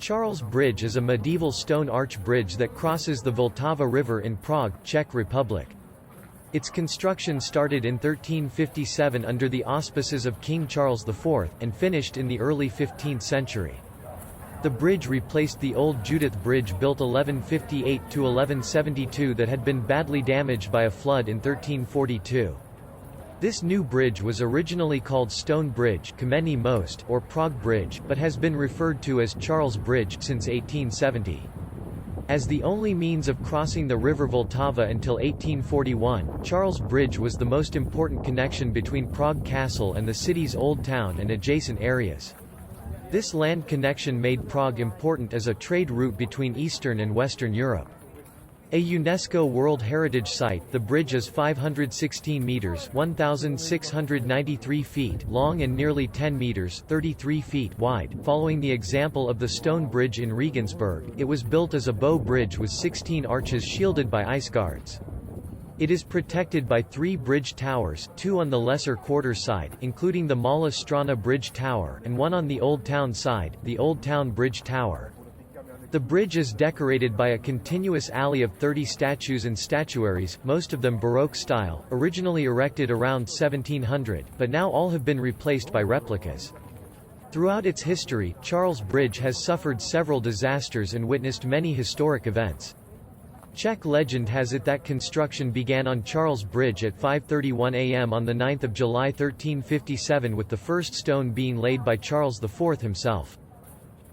Charles Bridge is a medieval stone arch bridge that crosses the Vltava River in Prague, Czech Republic. Its construction started in 1357 under the auspices of King Charles IV, and finished in the early 15th century. The bridge replaced the old Judith Bridge built 1158–1172 that had been badly damaged by a flood in 1342. This new bridge was originally called Stone Bridge Kameni Most, or Prague Bridge, but has been referred to as Charles Bridge since 1870. As the only means of crossing the river Vltava until 1841, Charles Bridge was the most important connection between Prague Castle and the city's old town and adjacent areas. This land connection made Prague important as a trade route between Eastern and Western Europe. A UNESCO World Heritage Site, the bridge is 516 meters (1,693 feet) long and nearly 10 meters (33 feet) wide. Following the example of the stone bridge in Regensburg, it was built as a bow bridge with 16 arches shielded by ice guards. It is protected by 3 bridge towers, 2 on the lesser quarter side, including the Mala Strana Bridge Tower, and 1 on the Old Town side, the Old Town Bridge Tower. The bridge is decorated by a continuous alley of 30 statues and statuaries, most of them Baroque style, originally erected around 1700, but now all have been replaced by replicas. Throughout its history, Charles Bridge has suffered several disasters and witnessed many historic events. Czech legend has it that construction began on Charles Bridge at 5:31 a.m. on 9 July 1357, with the first stone being laid by Charles IV himself.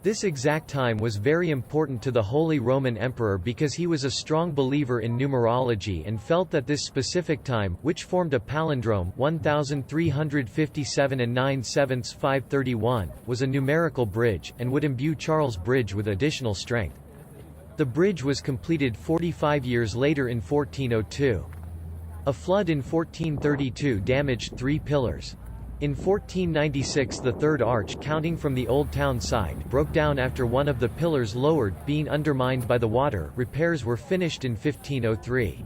This exact time was very important to the Holy Roman Emperor because he was a strong believer in numerology and felt that this specific time, which formed a palindrome 1357 and 9/7 531, was a numerical bridge, and would imbue Charles Bridge with additional strength. The bridge was completed 45 years later in 1402. A flood in 1432 damaged 3 pillars. In 1496 the third arch, counting from the Old Town side, broke down after one of the pillars lowered, being undermined by the water. Repairs were finished in 1503.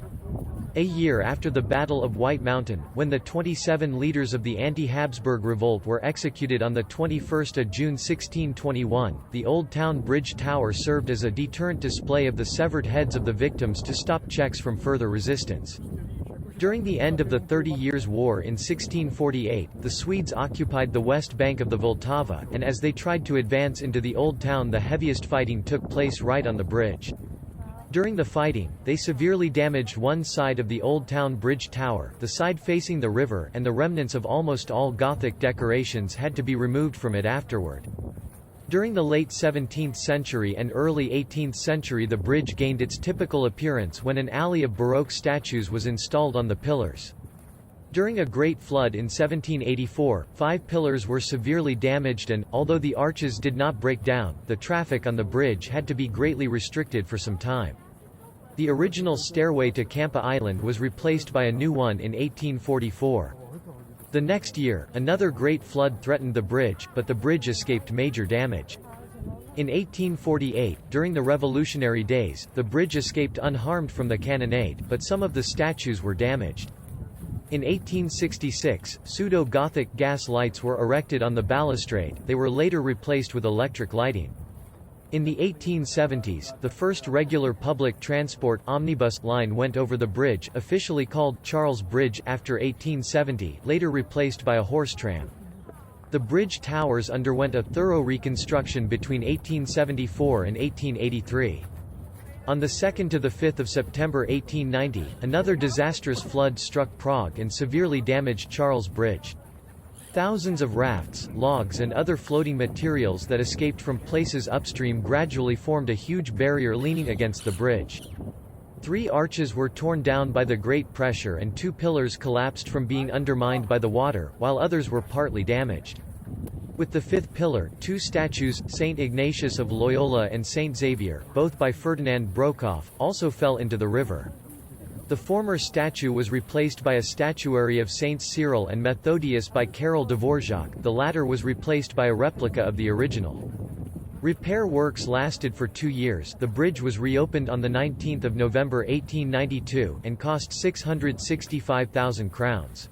A year after the Battle of White Mountain, when the 27 leaders of the anti-Habsburg revolt were executed on the 21st of June 1621, the Old Town Bridge Tower served as a deterrent display of the severed heads of the victims to stop Czechs from further resistance. During the end of the 30 Years' War in 1648, the Swedes occupied the west bank of the Vltava, and as they tried to advance into the Old Town, the heaviest fighting took place right on the bridge. During the fighting, they severely damaged one side of the Old Town Bridge Tower, the side facing the river, and the remnants of almost all Gothic decorations had to be removed from it afterward. During the late 17th century and early 18th century, the bridge gained its typical appearance when an alley of Baroque statues was installed on the pillars. During a great flood in 1784, 5 pillars were severely damaged and, although the arches did not break down, the traffic on the bridge had to be greatly restricted for some time. The original stairway to Campa Island was replaced by a new one in 1844. The next year, another great flood threatened the bridge, but the bridge escaped major damage. In 1848, during the Revolutionary days, the bridge escaped unharmed from the cannonade, but some of the statues were damaged. In 1866, pseudo-Gothic gas lights were erected on the balustrade. They were later replaced with electric lighting. In the 1870s, the first regular public transport omnibus line went over the bridge, officially called Charles Bridge after 1870, later replaced by a horse tram. The bridge towers underwent a thorough reconstruction between 1874 and 1883. On the 2nd to the 5th of September 1890, another disastrous flood struck Prague and severely damaged Charles Bridge. Thousands of rafts, logs and other floating materials that escaped from places upstream gradually formed a huge barrier leaning against the bridge. 3 arches were torn down by the great pressure and 2 pillars collapsed from being undermined by the water, while others were partly damaged. With the 5th pillar, 2 statues, Saint Ignatius of Loyola and Saint Xavier, both by Ferdinand Brokoff, also fell into the river. The former statue was replaced by a statuary of Saints Cyril and Methodius by Karel Dvořák, the latter was replaced by a replica of the original. Repair works lasted for 2 years. The bridge was reopened on 19 November 1892, and cost 665,000 crowns.